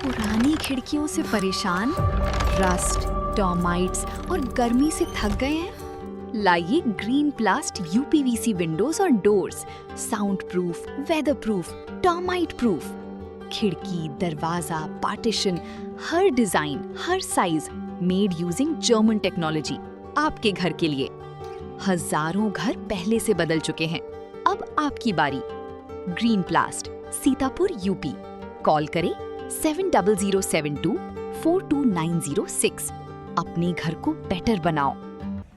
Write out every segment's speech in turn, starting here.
पुरानी खिड़कियों से परेशान, रस्ट, टर्माइट्स और गर्मी से थक गए हैं? लाइए ग्रीन प्लास्ट यूपीवीसी विंडोज और doors, sound proof, weather proof, termite proof. खिड़की, दरवाजा, पार्टीशन, हर डिजाइन, हर size, made using German technology, आपके घर के लिए। हजारों घर पहले से बदल चुके हैं, अब आपकी बारी। Green प्लास्ट, Sitapur, UP. कॉल करें 7072422906। अपने घर को बेटर बनाओ।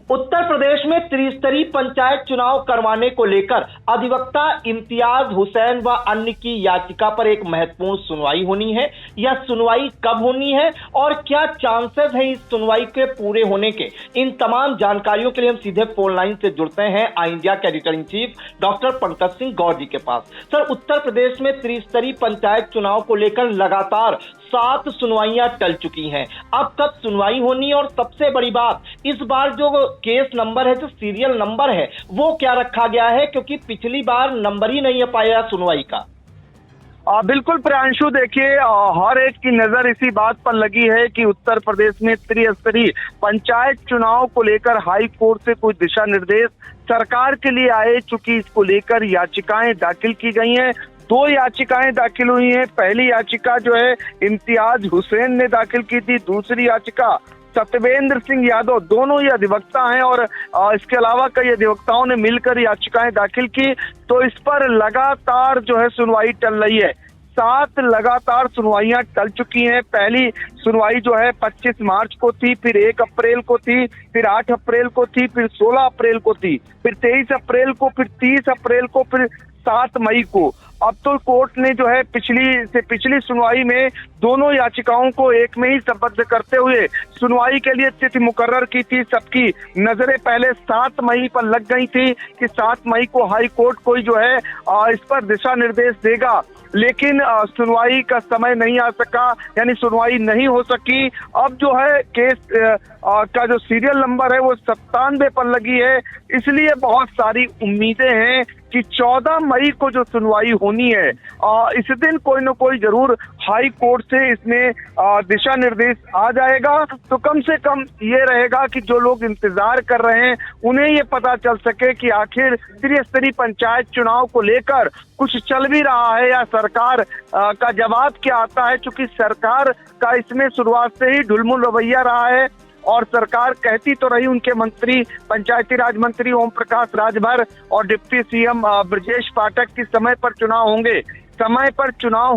उत्तर प्रदेश में त्रिस्तरीय पंचायत चुनाव करवाने को लेकर अधिवक्ता इम्तियाज हुसैन व अन्य की याचिका पर एक महत्वपूर्ण सुनवाई होनी है। यह सुनवाई कब होनी है और क्या चांसेस हैं इस सुनवाई के पूरे होने के, इन तमाम जानकारियों के लिए हम सीधे फोन लाइन से जुड़ते हैं आई इंडिया के editor in chief doctor Pankaj Singh Gaur ji के पास। सर, उत्तर प्रदेश में त्रिस्तरीय पंचायत चुनाव को लेकर लगातार 7 सुनवाइयां टल चुकी हैं। अब कब सुनवाई होनी और सबसे बड़ी बात, इस बार जो केस नंबर है, जो सीरियल नंबर है, वो क्या रखा गया है, क्योंकि पिछली बार नंबर ही नहीं पाया सुनवाई का। बिल्कुल प्रांशु, देखिए हर एक की नजर इसी बात पर लगी है कि उत्तर प्रदेश में त्रिस्तरीय पंचायत चुनाव को लेकर हाई कोर्ट से कुछ दिशा निर्देश सरकार के लिए आए। चूंकि इसको लेकर याचिकाएं दाखिल की गई हैं, 2 याचिकाएं दाखिल हुई हैं। पहली याचिका जो है इम्तियाज हुसैन ने दाखिल की थी, दूसरी याचिका सत्यवेंद्र सिंह यादव, दोनों ही अधिवक्ता हैं और इसके अलावा कई अधिवक्ताओं ने मिलकर याचिकाएं दाखिल की। तो इस पर लगातार जो है सुनवाई टल रही है। 7 लगातार सुनवाइयां टल चुकी हैं। पहली सुनवाई जो है 25 मार्च को थी, फिर 1 अप्रैल को थी, फिर 8 अप्रैल को थी, फिर 16 अप्रैल को थी, फिर 23 अप्रैल को, फिर 30 अप्रैल को, फिर 7 मई को। अब तो कोर्ट ने जो है पिछली सुनवाई में दोनों याचिकाओं को एक में ही संबद्ध करते हुए सुनवाई के लिए तिथि मुकर्रर की थी। सबकी नजरें पहले 7 मई पर लग गई थी कि 7 मई को हाई कोर्ट कोई जो है इस पर दिशा निर्देश देगा, लेकिन सुनवाई का समय नहीं आ सका, यानी सुनवाई नहीं हो सकी। अब जो है केस का जो सीरियल नंबर है वो 97 पर लगी है। इसलिए बहुत सारी उम्मीदें हैं कि 14 मई को जो सुनवाई होनी है, इस दिन कोई न कोई जरूर हाई कोर्ट से इसमें दिशा निर्देश आ जाएगा। तो कम से कम ये रहेगा कि जो लोग इंतजार कर रहे हैं उन्हें ये पता चल सके कि आखिर त्रिस्तरीय पंचायत चुनाव को लेकर कुछ चल भी रहा है या सरकार का जवाब क्या आता है। चूंकि सरकार का इसमें शुरुआत से ही ढुलमुल रवैया रहा है और सरकार कहती तो रही, उनके मंत्री पंचायती राज मंत्री ओम प्रकाश राजभर और डिप्टी सीएम ब्रजेश पाठक की समय पर चुनाव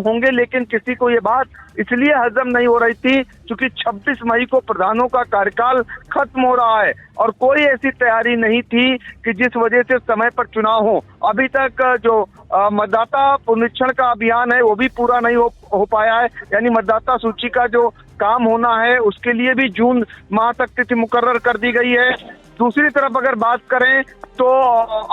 होंगे, लेकिन किसी को ये बात इसलिए हजम नहीं हो रही थी क्योंकि 26 मई को प्रधानों का कार्यकाल खत्म हो रहा है और कोई ऐसी तैयारी नहीं थी कि जिस वजह से समय पर चुनाव हो। अभी तक जो मतदाता पुनरीक्षण का अभियान है वो भी पूरा नहीं हो पाया है, यानी मतदाता सूची का जो काम होना है उसके लिए भी जून माह तक तिथि मुकर्रर कर दी गई है। दूसरी तरफ अगर बात करें तो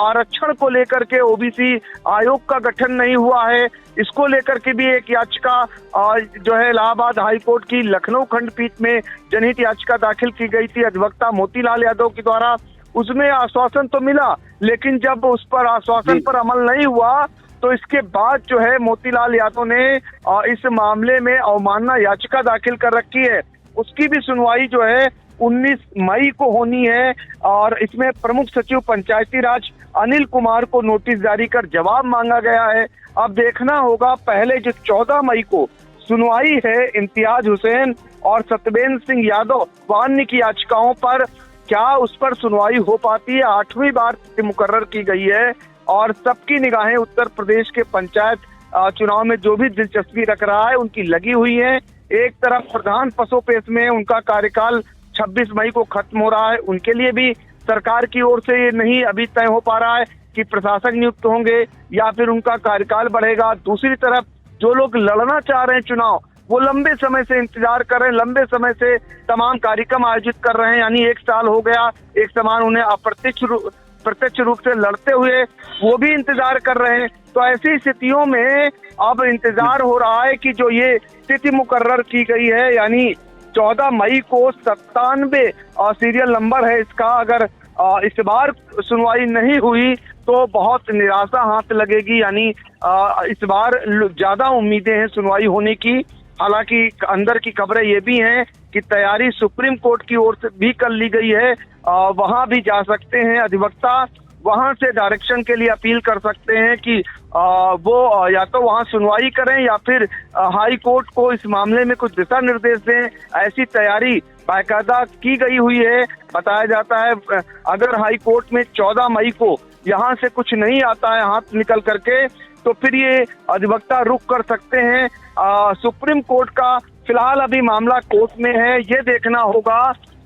आरक्षण को लेकर के ओबीसी आयोग का गठन नहीं हुआ है, इसको लेकर के भी एक याचिका जो है इलाहाबाद हाई कोर्ट की लखनऊ खंडपीठ में जनहित याचिका दाखिल की गई थी अधिवक्ता मोतीलाल यादव के द्वारा। उसमें आश्वासन तो मिला, लेकिन जब उस पर आश्वासन पर अमल नहीं हुआ तो इसके बाद जो है मोतीलाल यादव ने इस मामले में अवमानना याचिका दाखिल कर रखी है। उसकी भी सुनवाई जो है 19 मई को होनी है और इसमें प्रमुख सचिव पंचायती राज अनिल कुमार को नोटिस जारी कर जवाब मांगा गया है। अब देखना होगा, पहले जो 14 मई को सुनवाई है इम्तियाज हुसैन और सत्यवेंद्र सिंह यादव व अन्य की याचिकाओं पर, क्या उस पर सुनवाई हो पाती है। 8वीं बार मुकर्रर की गई है और सबकी निगाहें उत्तर प्रदेश के पंचायत चुनाव में जो भी दिलचस्पी रख रहा है उनकी लगी हुई है। एक तरफ प्रधान पसोपेश में उनका कार्यकाल 26 मई को खत्म हो रहा है, उनके लिए भी सरकार की ओर से ये नहीं अभी तय हो पा रहा है कि प्रशासक नियुक्त होंगे या फिर उनका कार्यकाल बढ़ेगा। दूसरी तरफ जो लोग लड़ना चाह रहे हैं चुनाव, वो लंबे समय से इंतजार कर रहे हैं, लंबे समय से तमाम कार्यक्रम आयोजित कर रहे हैं, यानी 1 साल हो गया एक समान उन्हें प्रत्यक्ष रूप से लड़ते हुए, वो भी इंतजार कर रहे हैं। तो ऐसी स्थितियों में अब इंतजार हो रहा है कि जो ये तिथि मुकर्रर की गई है, यानी 14 मई को 97 सीरियल नंबर है इसका, अगर इस बार सुनवाई नहीं हुई तो बहुत निराशा हाथ लगेगी। यानी इस बार ज्यादा उम्मीदें हैं सुनवाई होने की, हालांकि अंदर की खबरें ये भी हैं कि तैयारी सुप्रीम कोर्ट की ओर से भी कर ली गई है। वहां भी जा सकते हैं अधिवक्ता, वहां से डायरेक्शन के लिए अपील कर सकते हैं कि वो या तो वहां सुनवाई करें या फिर हाई कोर्ट को इस मामले में कुछ दिशा निर्देश दें। ऐसी तैयारी बाकायदा की गई हुई है। बताया जाता है अगर हाई कोर्ट में 14 मई को यहाँ से कुछ नहीं आता है हाथ निकल करके, तो फिर ये अधिवक्ता रुक कर सकते हैं। सुप्रीम कोर्ट का फिलहाल अभी मामला कोर्ट में है। ये देखना होगा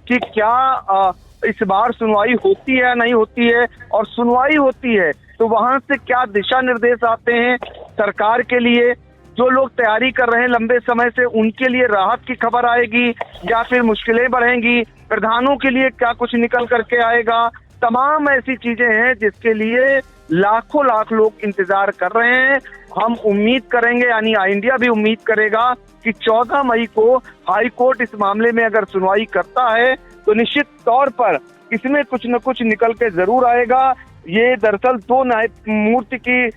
कि क्या इस बार सुनवाई होती है या नहीं होती है, और सुनवाई होती है तो वहां से क्या दिशा निर्देश आते हैं सरकार के लिए। जो लोग तैयारी कर रहे हैं लंबे समय से, उनके लिए राहत की खबर आएगी या फिर मुश्किलें बढ़ेंगी। प्रधानों के लिए क्या कुछ निकल करके आएगा। तमाम ऐसी चीजें हैं जिसके लिए लाखों लाख लोग इंतजार कर रहे हैं। हम उम्मीद करेंगे, यानी इंडिया भी उम्मीद करेगा कि 14 मई को हाई कोर्ट इस मामले में अगर सुनवाई करता है तो निश्चित तौर पर इसमें कुछ न कुछ निकल के जरूर आएगा। ये दरअसल 2 न्यायमूर्ति की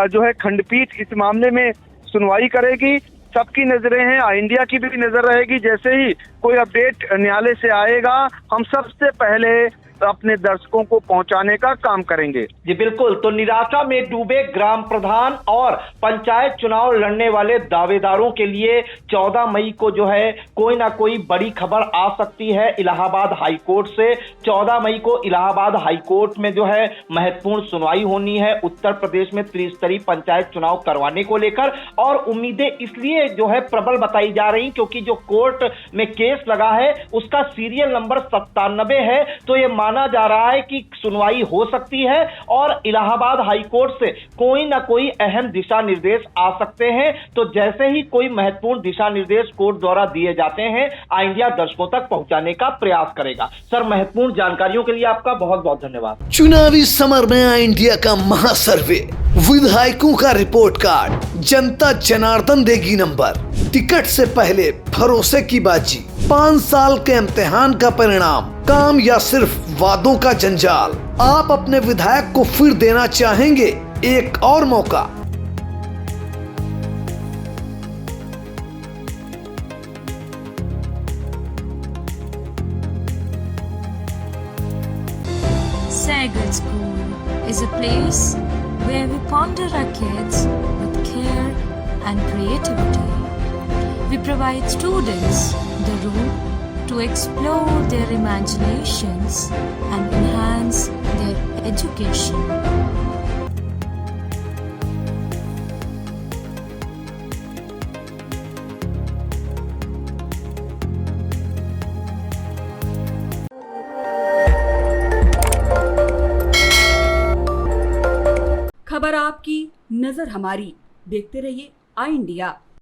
जो है खंडपीठ इस मामले में सुनवाई करेगी। सबकी नजरें हैं, इंडिया की भी नजर रहेगी। जैसे ही कोई अपडेट न्यायालय से आएगा, हम सबसे पहले अपने दर्शकों को पहुंचाने का काम करेंगे। जी बिल्कुल। तो निराशा में डूबे ग्राम प्रधान और पंचायत चुनाव लड़ने वाले दावेदारों के लिए 14 मई को जो है कोई ना कोई बड़ी खबर आ सकती है इलाहाबाद हाई कोर्ट से। 14 मई को इलाहाबाद हाई कोर्ट में जो है महत्वपूर्ण सुनवाई होनी है उत्तर प्रदेश में त्रिस्तरीय पंचायत चुनाव करवाने को लेकर। और उम्मीदें इसलिए जो है प्रबल बताई जा रही क्योंकि जो कोर्ट में केस लगा है उसका सीरियल नंबर 97 है। तो ये माना जा रहा है कि सुनवाई हो सकती है और इलाहाबाद हाई कोर्ट से कोई ना कोई अहम दिशा निर्देश आ सकते हैं। तो जैसे ही कोई महत्वपूर्ण दिशा निर्देश कोर्ट द्वारा दिए जाते हैं, इंडिया दर्शकों तक पहुंचाने का प्रयास करेगा। सर, महत्वपूर्ण जानकारियों के लिए आपका बहुत बहुत धन्यवाद। चुनावी समर में इंडिया का महासर्वे, विधायकों का रिपोर्ट कार्ड, जनता जनार्दन देगी नंबर, टिकट से पहले भरोसे की बाजी, 5 साल के इम्तिहान का परिणाम, काम या सिर्फ वादों का जंजाल। आप अपने विधायक को फिर देना चाहेंगे एक और मौका। Sagar School is a place where we ponder our kids with care and creativity. We provide students the room to explore their imaginations and enhance their education. खबर आपकी, नजर हमारी। देखते रहिए आई इंडिया।